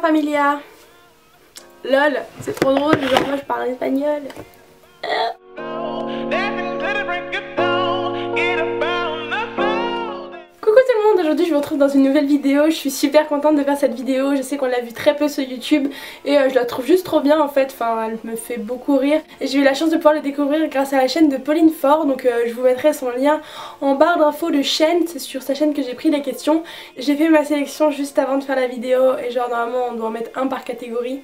familia. Lol, c'est trop drôle, genre moi je parle espagnol. Coucou tout le monde, aujourd'hui je vous retrouve dans une nouvelle vidéo. Je suis super contente de faire cette vidéo. Je sais qu'on l'a vu très peu sur YouTube et je la trouve juste trop bien en fait. Enfin, elle me fait beaucoup rire et j'ai eu la chance de pouvoir le découvrir grâce à la chaîne de Pauline Faure. Donc je vous mettrai son lien en barre d'infos de chaîne. C'est sur sa chaîne que j'ai pris les questions. J'ai fait ma sélection juste avant de faire la vidéo et genre normalement on doit en mettre un par catégorie.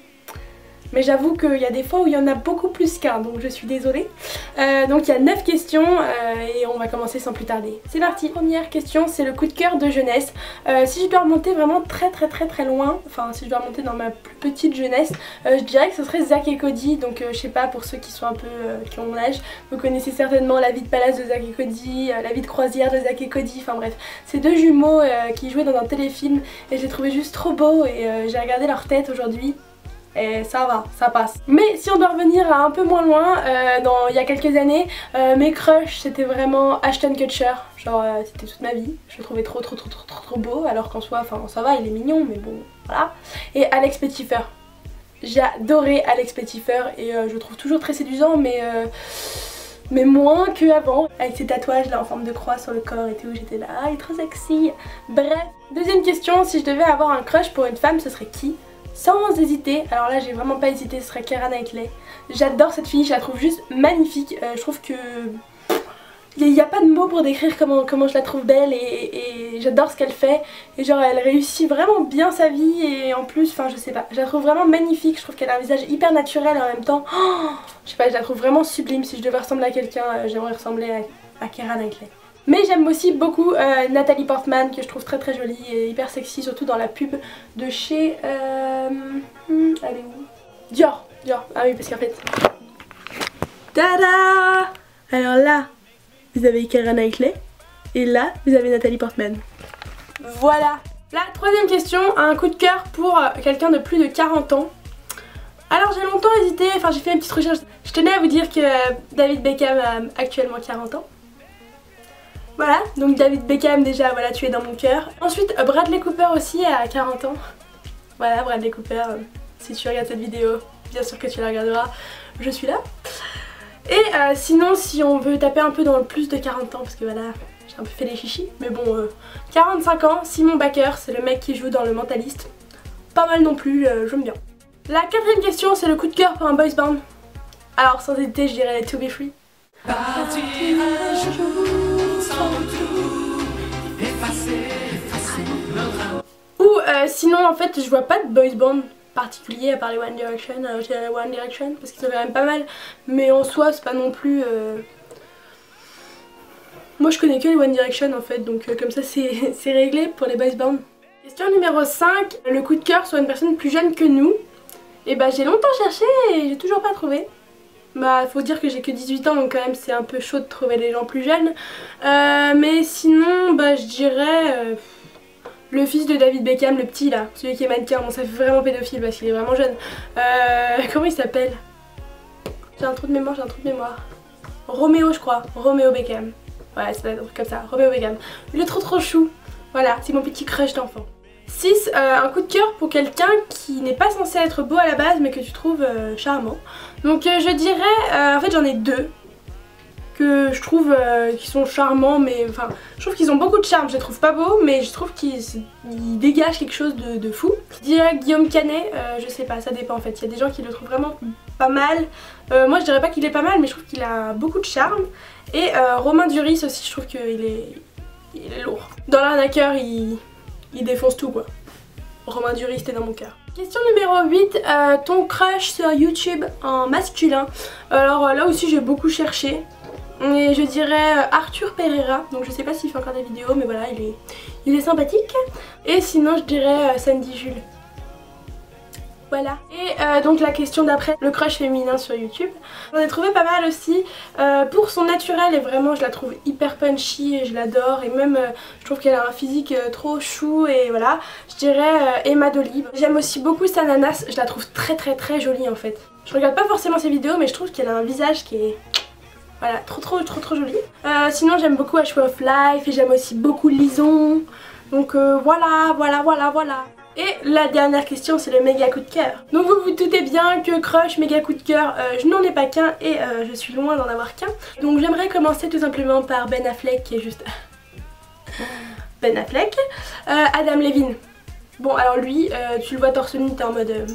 Mais j'avoue qu'il y a des fois où il y en a beaucoup plus qu'un, donc je suis désolée. Donc il y a 9 questions et on va commencer sans plus tarder. C'est parti. Première question, c'est le coup de cœur de jeunesse. Si je dois remonter vraiment très loin, enfin si je dois remonter dans ma plus petite jeunesse, je dirais que ce serait Zack et Cody. Donc je sais pas, pour ceux qui sont un peu, qui ont mon âge, vous connaissez certainement La vie de palace de Zack et Cody, La vie de croisière de Zack et Cody, enfin bref. C'est deux jumeaux qui jouaient dans un téléfilm et j'ai trouvé juste trop beau et j'ai regardé leur tête aujourd'hui. Et ça va, ça passe. Mais si on doit revenir à un peu moins loin, il y a quelques années, mes crushs c'était vraiment Ashton Kutcher. Genre c'était toute ma vie, je le trouvais trop beau, alors qu'en soi, enfin ça va, il est mignon, mais bon, voilà. Et Alex Pettyfer. J'ai adoré Alex Pettyfer et je le trouve toujours très séduisant, mais moins qu'avant. Avec ses tatouages là en forme de croix sur le corps et tout, j'étais là, il est trop sexy. Bref, deuxième question, si je devais avoir un crush pour une femme, ce serait qui ? Sans hésiter, alors là j'ai vraiment pas hésité, ce serait Keira Knightley. J'adore cette fille, je la trouve juste magnifique. Je trouve que il n'y a pas de mots pour décrire comment je la trouve belle et j'adore ce qu'elle fait. Et genre elle réussit vraiment bien sa vie et en plus, enfin je sais pas, je la trouve vraiment magnifique. Je trouve qu'elle a un visage hyper naturel et en même temps, je sais pas, je la trouve vraiment sublime. Si je devais ressembler à quelqu'un, j'aimerais ressembler à Keira Knightley. Mais j'aime aussi beaucoup Natalie Portman, que je trouve très jolie et hyper sexy, surtout dans la pub de chez... elle est où? Dior. Ah oui, parce qu'en fait... Tada! Alors là, vous avez Keira Knightley et là, vous avez Natalie Portman. Voilà. La troisième question, un coup de cœur pour quelqu'un de plus de 40 ans. Alors j'ai longtemps hésité, enfin j'ai fait une petite recherche. Je tenais à vous dire que David Beckham a actuellement 40 ans. Voilà, donc David Beckham déjà, voilà, tu es dans mon cœur. Ensuite, Bradley Cooper aussi a 40 ans. Voilà, Bradley Cooper, si tu regardes cette vidéo, bien sûr que tu la regarderas, je suis là. Et sinon, si on veut taper un peu dans le plus de 40 ans, parce que voilà, j'ai un peu fait les chichis, mais bon, 45 ans, Simon Baker, c'est le mec qui joue dans Le Mentaliste. Pas mal non plus, j'aime bien. La quatrième question, c'est le coup de cœur pour un boys band. Alors sans hésiter, je dirais To Be Free. Ou sinon en fait je vois pas de boys band particulier à part les One Direction, je dirais One Direction parce qu'ils sont quand même pas mal, mais en soi c'est pas non plus... Moi je connais que les One Direction en fait, donc comme ça c'est réglé pour les boys band. Question numéro 5, le coup de cœur sur une personne plus jeune que nous. Et bah j'ai longtemps cherché et j'ai toujours pas trouvé. Bah faut dire que j'ai que 18 ans donc quand même c'est un peu chaud de trouver des gens plus jeunes. Mais sinon bah je dirais le fils de David Beckham, le petit là, celui qui est mannequin. Bon ça fait vraiment pédophile parce qu'il est vraiment jeune. Comment il s'appelle? J'ai un trou de mémoire, Roméo je crois, Roméo Beckham. Ouais c'est un truc comme ça, Roméo Beckham. Il est trop chou. Voilà, c'est mon petit crush d'enfant. 6. Un coup de cœur pour quelqu'un qui n'est pas censé être beau à la base mais que tu trouves charmant. Donc je dirais, en fait j'en ai deux que je trouve qui sont charmants, mais enfin je trouve qu'ils ont beaucoup de charme. Je les trouve pas beaux mais je trouve qu'ils dégagent quelque chose de fou. Je dirais Guillaume Canet, je sais pas, ça dépend en fait. Il y a des gens qui le trouvent vraiment pas mal. Moi je dirais pas qu'il est pas mal mais je trouve qu'il a beaucoup de charme. Et Romain Duris aussi, je trouve qu'il est lourd. Dans l'arnaqueur il défonce tout quoi. Romain Duris, t'es dans mon cœur. Question numéro 8, ton crush sur YouTube en masculin. Alors là aussi j'ai beaucoup cherché. Et je dirais Arthur Pereira, donc je sais pas s'il fait encore des vidéos mais voilà il est sympathique. Et sinon je dirais Sandy Jules. Voilà. Et donc la question d'après, le crush féminin sur YouTube. J'en ai trouvé pas mal aussi. Pour son naturel et vraiment je la trouve hyper punchy et je l'adore. Et même je trouve qu'elle a un physique trop chou et voilà. Je dirais Emma Dolib. J'aime aussi beaucoup Sananas, je la trouve très jolie en fait. Je regarde pas forcément ses vidéos mais je trouve qu'elle a un visage qui est... Voilà, trop joli. Sinon j'aime beaucoup H of Life et j'aime aussi beaucoup Lison. Donc voilà. Et la dernière question, c'est le méga coup de cœur. Donc vous vous doutez bien que crush, méga coup de cœur, je n'en ai pas qu'un et je suis loin d'en avoir qu'un. Donc j'aimerais commencer tout simplement par Ben Affleck qui est juste... Ben Affleck. Adam Levine. Bon alors lui, tu le vois torse nu, t'es en mode...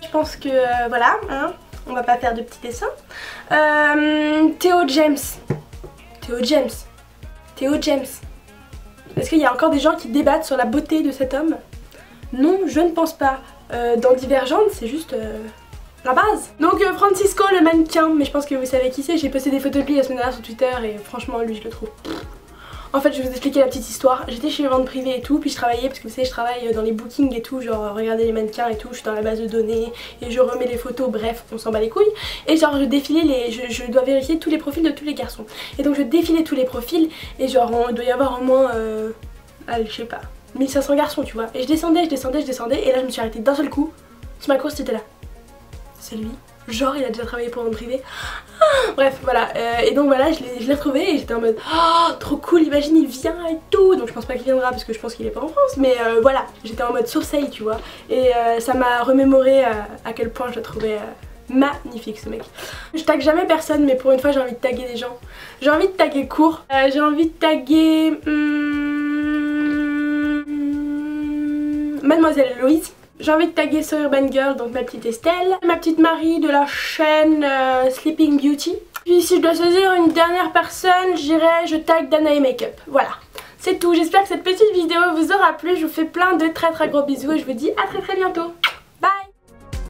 Je pense que voilà, hein, on va pas faire de petits dessins. Theo James. Est-ce qu'il y a encore des gens qui débattent sur la beauté de cet homme? Non, je ne pense pas. Dans Divergente, c'est juste la base. Donc Francisco le mannequin, mais je pense que vous savez qui c'est. J'ai posté des photos de lui la semaine dernière sur Twitter et franchement lui je le trouve... En fait je vais vous expliquer la petite histoire. J'étais chez les ventes privées et tout, puis je travaillais parce que vous savez je travaille dans les bookings et tout, genre regarder les mannequins et tout, je suis dans la base de données et je remets les photos, bref on s'en bat les couilles. Et genre je défilais je dois vérifier tous les profils de tous les garçons. Et donc je défilais tous les profils et genre il doit y avoir au moins, allez je sais pas, 1500 garçons tu vois. Et je descendais et là je me suis arrêtée d'un seul coup, sur ma course c'était là. C'est lui. Genre il a déjà travaillé pour vente privée. Bref voilà, et donc voilà je l'ai retrouvé et j'étais en mode oh trop cool, imagine il vient et tout. Donc je pense pas qu'il viendra parce que je pense qu'il est pas en France, mais voilà, j'étais en mode sourcil tu vois. Et ça m'a remémoré à quel point je le trouvais magnifique ce mec. Je tague jamais personne mais pour une fois j'ai envie de taguer des gens. J'ai envie de taguer Court, j'ai envie de taguer Mademoiselle Louise. J'ai envie de taguer So Urban Girl, donc ma petite Estelle, ma petite Marie de la chaîne Sleeping Beauty. Puis si je dois choisir une dernière personne, je tag Danae Makeup. Voilà, c'est tout. J'espère que cette petite vidéo vous aura plu. Je vous fais plein de très gros bisous et je vous dis à très bientôt.